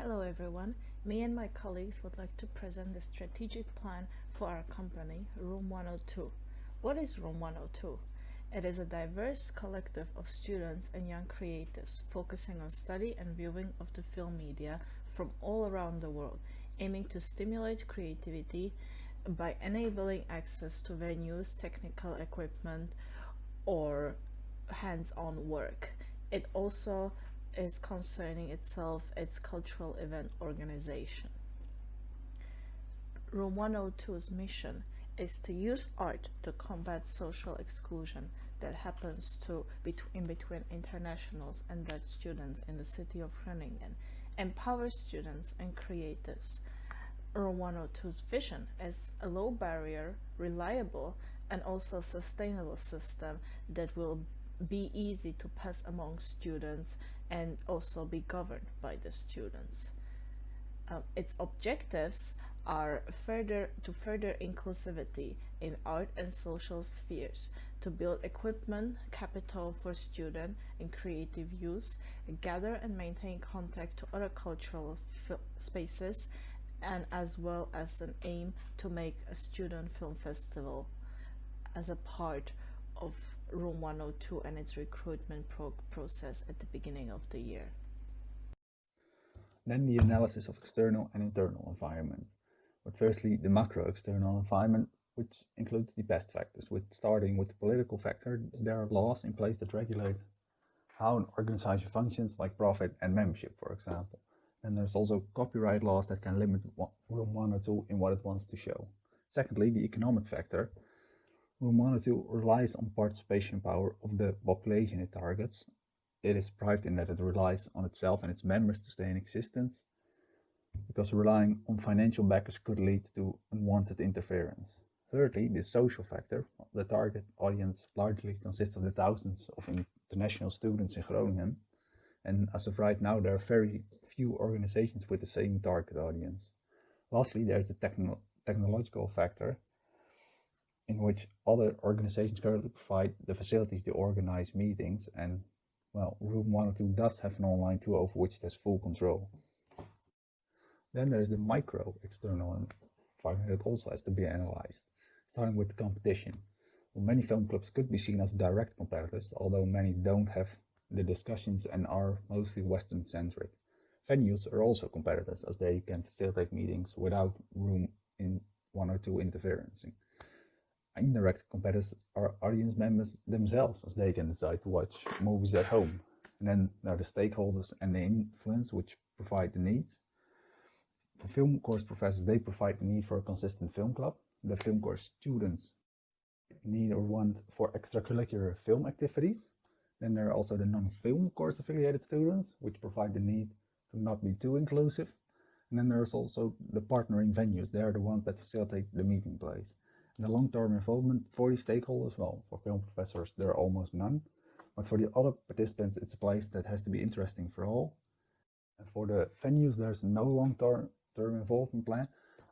Hello everyone, me and my colleagues would like to present the strategic plan for our company, Room 102. What is Room 102? It is a diverse collective of students and young creatives focusing on study and viewing of the film media from all around the world, aiming to stimulate creativity by enabling access to venues, technical equipment, or hands-on work. It also is concerning itself its cultural event organization. Room 102's mission is to use art to combat social exclusion that happens in between internationals and Dutch students in the city of Groningen, empower students and creatives. Room 102's vision is a low barrier, reliable, and also sustainable system that will be easy to pass among students and also be governed by the students. Its objectives are further inclusivity in art and social spheres, to build equipment capital for student and creative use, gather and maintain contact to other cultural spaces, and as well as an aim to make a student film festival as a part of Room 102 and its recruitment process at the beginning of the year. Then the analysis of external and internal environment. But firstly, the macro-external environment, which includes the best factors. Starting with the political factor, there are laws in place that regulate how an organization functions, like profit and membership, for example. And there's also copyright laws that can limit Room 102 in what it wants to show. Secondly, the economic factor. Room 102 relies on participation power of the population it targets. It is private in that it relies on itself and its members to stay in existence, because relying on financial backers could lead to unwanted interference. Thirdly, the social factor. The target audience largely consists of the thousands of international students in Groningen, and as of right now, there are very few organizations with the same target audience. Lastly, there's the technological factor, in which other organizations currently provide the facilities to organize meetings, and well, Room 102 does have an online tool over which it has full control. Then there's the micro-external environment that also has to be analyzed, starting with the competition. Well, many film clubs could be seen as direct competitors, although many don't have the discussions and are mostly Western-centric. Venues are also competitors, as they can facilitate meetings without Room 102 interferencing. Indirect competitors are audience members themselves, as they can decide to watch movies at home. And then there are the stakeholders and the influence, which provide the needs. For film course professors, they provide the need for a consistent film club. The film course students need or want for extracurricular film activities. Then there are also the non-film course affiliated students, which provide the need to not be too inclusive. And then there's also the partnering venues. They are the ones that facilitate the meeting place. And the long-term involvement for the stakeholders, well, for film professors, there are almost none. But for the other participants, it's a place that has to be interesting for all. And for the venues, there's no long-term involvement plan,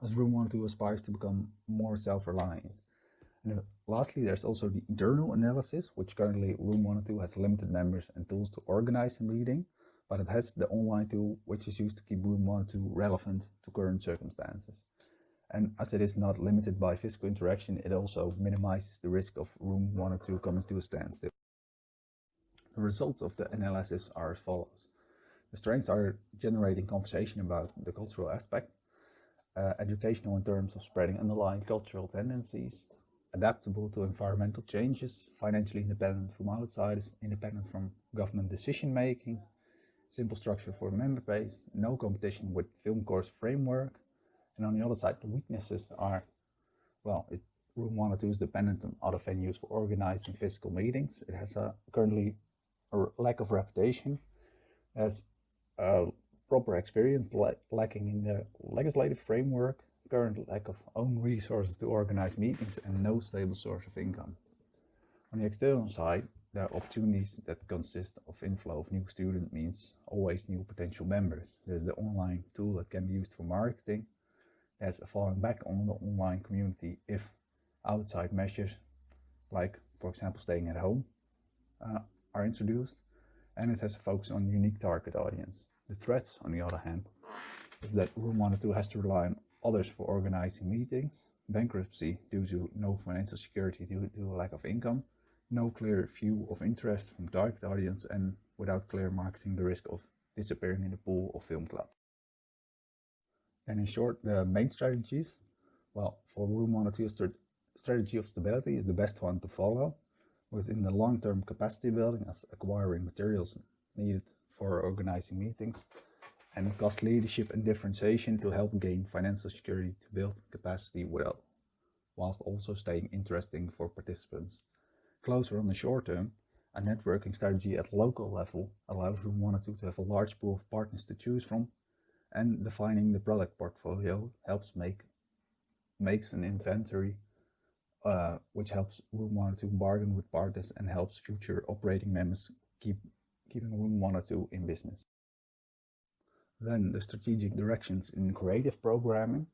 as Room 102 aspires to become more self-reliant. And lastly, there's also the internal analysis, which currently Room 102 has limited members and tools to organize a meeting, but it has the online tool, which is used to keep Room 102 relevant to current circumstances. And as it is not limited by physical interaction, it also minimizes the risk of Room 102 coming to a standstill. The results of the analysis are as follows. The strengths are generating conversation about the cultural aspect, educational in terms of spreading underlying cultural tendencies, adaptable to environmental changes, financially independent from outsiders, independent from government decision making, simple structure for member base, no competition with film course framework. And on the other side, the weaknesses are, well, Room 102 is dependent on other venues for organizing physical meetings. It has currently a lack of reputation, has proper experience lacking in the legislative framework, current lack of own resources to organize meetings, and no stable source of income. On the external side, there are opportunities that consist of inflow of new students, means always new potential members. There's the online tool that can be used for marketing. There's a falling back on the online community if outside measures, like for example staying at home, are introduced. And it has a focus on unique target audience. The threats, on the other hand, is that Room 102 has to rely on others for organizing meetings, bankruptcy due to no financial security due to a lack of income, no clear view of interest from target audience, and without clear marketing, the risk of disappearing in the pool of film club. And in short, the main strategies, well, for Room 102, strategy of stability is the best one to follow within the long-term capacity building as acquiring materials needed for organizing meetings, and cost leadership and differentiation to help gain financial security to build capacity whilst also staying interesting for participants. Closer on the short term, a networking strategy at local level allows Room 102 to have a large pool of partners to choose from, and defining the product portfolio helps makes an inventory which helps Room 102 bargain with partners and helps future operating members keeping Room 102 in business. Then the strategic directions in creative programming,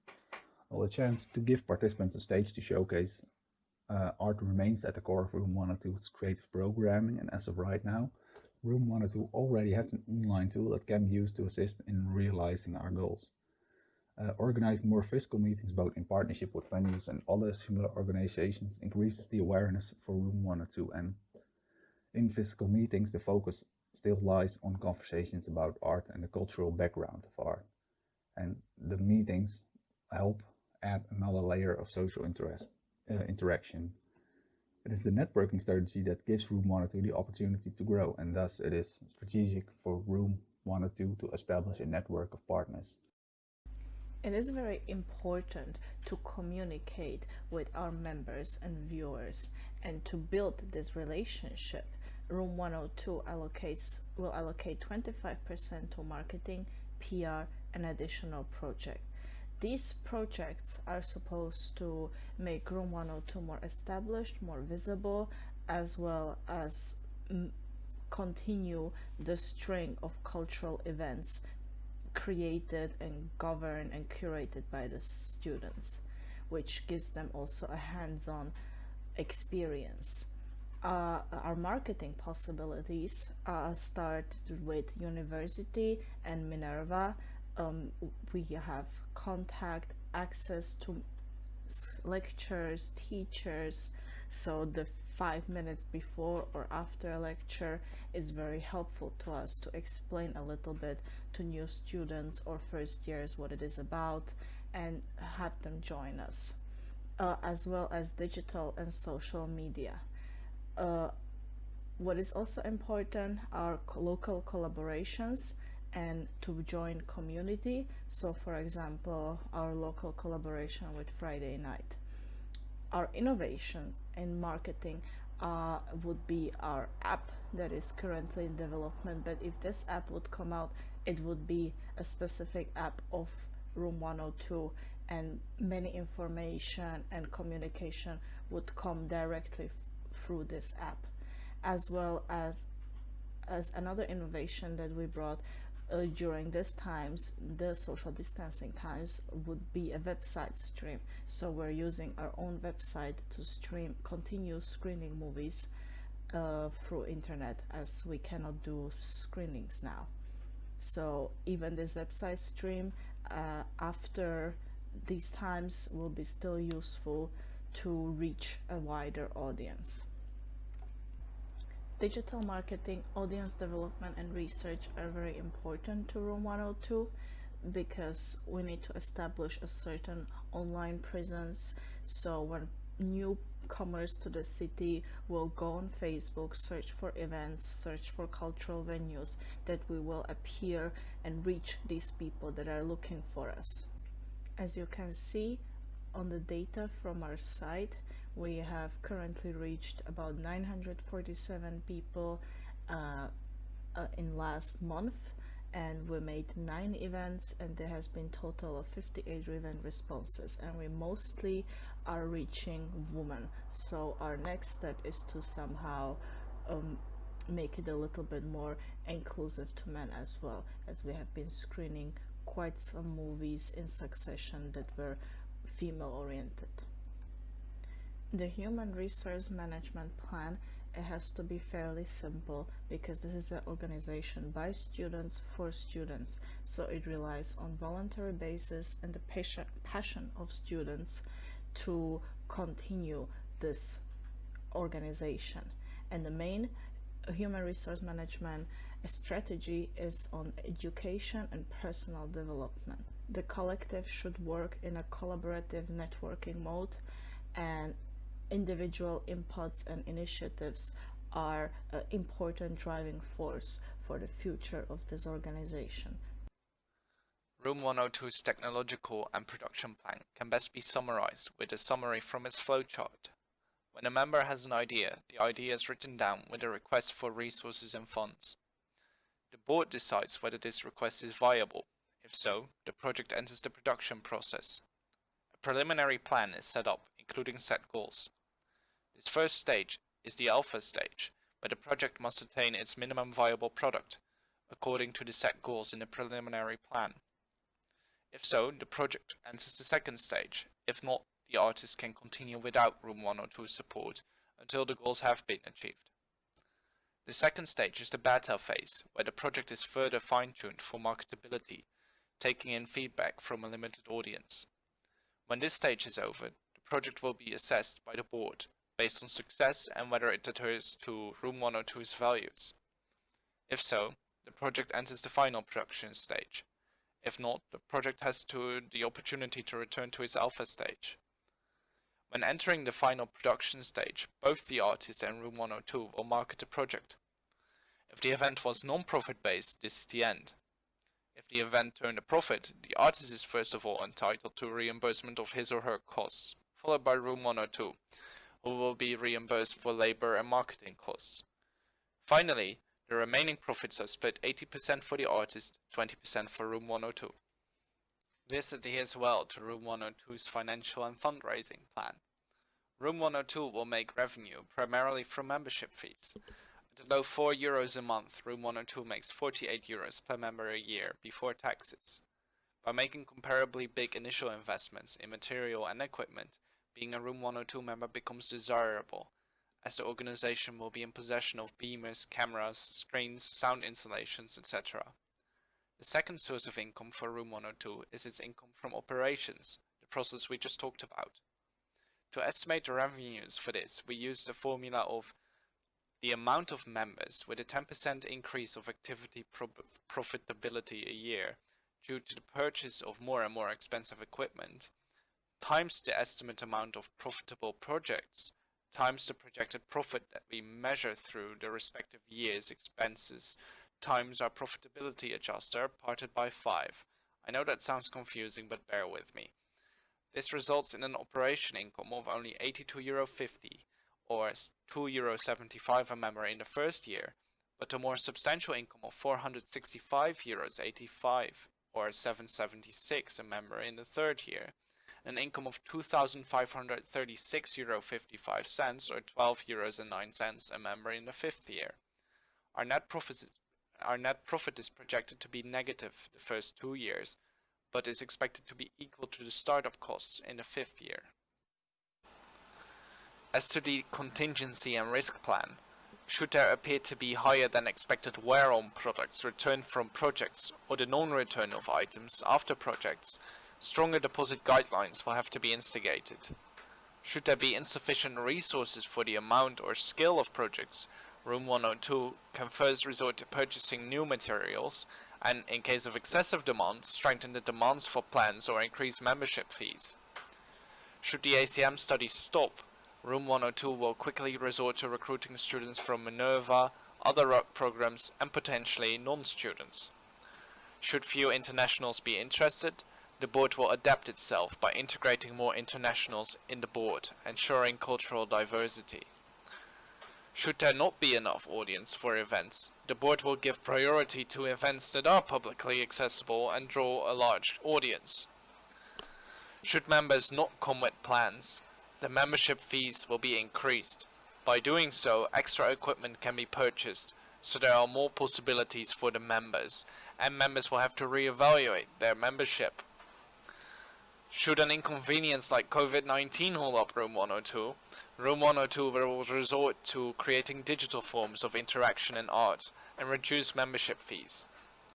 well, a chance to give participants a stage to showcase art remains at the core of Room 102's creative programming, and as of right now, Room 102 already has an online tool that can be used to assist in realizing our goals. Organizing more physical meetings both in partnership with venues and other similar organizations increases the awareness for Room 102, and in physical meetings the focus still lies on conversations about art and the cultural background of art, and the meetings help add another layer of social interaction. It is the networking strategy that gives Room 102 the opportunity to grow, and thus it is strategic for Room 102 to establish a network of partners. It is very important to communicate with our members and viewers and to build this relationship. Room 102 will allocate 25% to marketing, PR, and additional project. These projects are supposed to make Room 102 more established, more visible, as well as continue the string of cultural events created and governed and curated by the students, which gives them also a hands-on experience. Our marketing possibilities start with university and Minerva. We have contact, access to lectures, teachers, so the 5 minutes before or after a lecture is very helpful to us to explain a little bit to new students or first years what it is about and have them join us, as well as digital and social media. What is also important are local collaborations and to join community. So for example, our local collaboration with Friday Night. Our innovations in marketing would be our app that is currently in development, but if this app would come out, it would be a specific app of Room 102, and many information and communication would come directly through this app, as well as another innovation that we brought during these times, the social distancing times, would be a website stream. So we're using our own website to continue screening movies through internet, as we cannot do screenings now. So even this website stream after these times will be still useful to reach a wider audience. Digital marketing, audience development, and research are very important to Room 102 because we need to establish a certain online presence. So when newcomers to the city will go on Facebook, search for events, search for cultural venues, that we will appear and reach these people that are looking for us. As you can see on the data from our site, we have currently reached about 947 people in last month, and we made 9 events, and there has been total of 58 event responses, and we mostly are reaching women. So our next step is to somehow make it a little bit more inclusive to men as well, as we have been screening quite some movies in succession that were female oriented. The Human Resource Management Plan it has to be fairly simple because this is an organization by students for students, so it relies on voluntary basis and the passion of students to continue this organization. And the main human resource management strategy is on education and personal development. The collective should work in a collaborative networking mode, and individual inputs and initiatives are an important driving force for the future of this organization. Room 102's technological and production plan can best be summarized with a summary from its flowchart. When a member has an idea, the idea is written down with a request for resources and funds. The board decides whether this request is viable. If so, the project enters the production process. A preliminary plan is set up, including set goals. This first stage is the alpha stage, where the project must attain its minimum viable product, according to the set goals in the preliminary plan. If so, the project enters the second stage. If not, the artist can continue without Room 102 support until the goals have been achieved. The second stage is the beta phase, where the project is further fine-tuned for marketability, taking in feedback from a limited audience. When this stage is over, the project will be assessed by the board, based on success and whether it adheres to Room 102's values. If so, the project enters the final production stage. If not, the project has the opportunity to return to its alpha stage. When entering the final production stage, both the artist and Room 102 will market the project. If the event was non-profit based, this is the end. If the event turned a profit, the artist is first of all entitled to reimbursement of his or her costs, followed by Room 102, who will be reimbursed for labor and marketing costs. Finally, the remaining profits are split 80% for the artist, 20% for Room 102. This adheres well to Room 102's financial and fundraising plan. Room 102 will make revenue primarily from membership fees. At a low €4 a month, Room 102 makes €48 per member a year before taxes. By making comparably big initial investments in material and equipment, being a Room 102 member becomes desirable, as the organization will be in possession of beamers, cameras, screens, sound installations, etc. The second source of income for Room 102 is its income from operations, the process we just talked about. To estimate the revenues for this, we use the formula of the amount of members with a 10% increase of activity profitability a year due to the purchase of more and more expensive equipment, times the estimate amount of profitable projects, times the projected profit that we measure through the respective year's expenses, times our profitability adjuster, parted by 5. I know that sounds confusing, but bear with me. This results in an operation income of only €82.50 or €2.75 a member in the first year, but a more substantial income of €465.85 or €7.76 a member in the third year, an income of €2,536.55 or €12.09 a member in the fifth year. Our net profit is projected to be negative the first 2 years, but is expected to be equal to the startup costs in the fifth year. As to the contingency and risk plan, should there appear to be higher than expected wear on products returned from projects or the non-return of items after projects, stronger deposit guidelines will have to be instigated. Should there be insufficient resources for the amount or scale of projects, Room 102 can first resort to purchasing new materials and, in case of excessive demand, strengthen the demands for plans or increase membership fees. Should the ACM studies stop, Room 102 will quickly resort to recruiting students from Minerva, other RUC programs, and potentially non-students. Should few internationals be interested, the board will adapt itself by integrating more internationals in the board, ensuring cultural diversity. Should there not be enough audience for events, the board will give priority to events that are publicly accessible and draw a large audience. Should members not come with plans, the membership fees will be increased. By doing so, extra equipment can be purchased, so there are more possibilities for the members, and members will have to reevaluate their membership. Should an inconvenience like COVID-19 hold up Room 102, Room 102 will resort to creating digital forms of interaction in art and reduce membership fees.